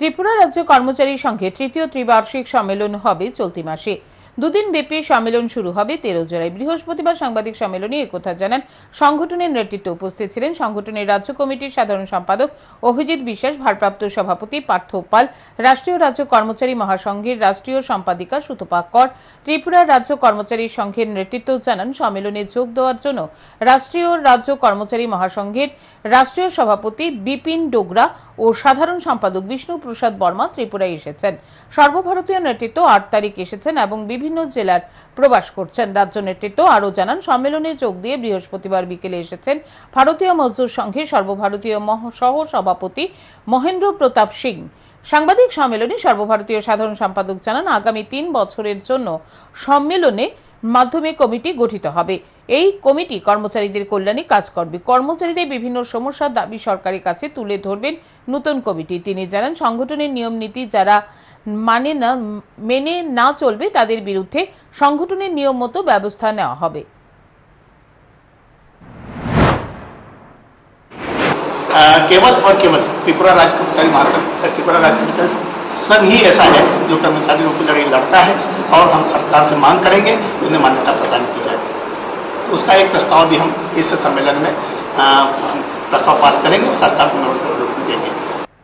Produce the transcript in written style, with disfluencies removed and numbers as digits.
ত্রিপুরা রাজ্য কর্মচারী সংঘে তৃতীয় ত্রিবার্ষিক সম্মেলন হবে চলতি মাসে। দুদিন ব্যাপী সম্মেলন শুরু হবে 13 জুলাই। বৃহস্পতিবার সাংবাদিক সম্মেলনে একথা জানান সংগঠনের নেতৃত্বে উপস্থিত ছিলেন সংগঠনের রাজ্য কমিটির সাধারণ সম্পাদক অভিজিৎ বিশ্বাস, ভারপ্রাপ্ত সভাপতি পার্থ পাল, রাষ্ট্রীয় রাজ্য কর্মচারী মহাসংঘের রাষ্ট্রীয় সম্পাদিকা সুতপা কর। ত্রিপুরা রাজ্য কর্মচারী সংঘের নেতৃত্ব জানান সম্মেলনে যোগ দেওয়ার জন্য রাষ্ট্রীয় রাজ্য কর্মচারী মহাসংঘের রাষ্ট্রীয় সভাপতি বিপিন ডোগরা ও সাধারণ সম্পাদক বিষ্ণু প্রসাদ বর্মা ত্রিপুরায় এসেছেন। সর্বভারতীয় নেতৃত্ব 8 তারিখ এসেছেন এবং বিভিন্ন জেলার প্রবাস করছেন। রাজ্য নেতৃত্ব আরও জানান সম্মেলনে যোগ দিয়ে বৃহস্পতিবার বিকেলে এসেছেন ভারতীয় মজদুর সংঘের সর্বভারতীয় সহ সভাপতি মহেন্দ্র প্রতাপ সিং। সাংবাদিক সম্মেলনে সর্বভারতীয় সাধারণ সম্পাদক জানান আগামী 3 বছরের জন্য সম্মেলনে মাধ্যমে কমিটি গঠিত হবে। এই কমিটি কর্মচারীদের কল্যাণে কাজ করবে। কর্মচারীদের বিভিন্ন সমস্যার দাবি সরকারের কাছে তুলে ধরবেন নতুন কমিটি। তিনি জানান সংগঠনের নিয়ম নীতি যারা মেনে না চলবে তাদের বিরুদ্ধে সংগঠনের নিয়ম মতো ব্যবস্থা নেওয়া হবে। केवल और केवल त्रिपुरा राज्य कर्मचारी महासंघ त्रिपुरा राज्य कर्मचारी संघ ही ऐसा है जो कर्मचारियों की लड़ाई लड़ता है और हम सरकार से मांग करेंगे उन्हें मान्यता प्रदान की जाए। उसका एक प्रस्ताव भी हम इस सम्मेलन में प्रस्ताव पास करेंगे और सरकार को देंगे।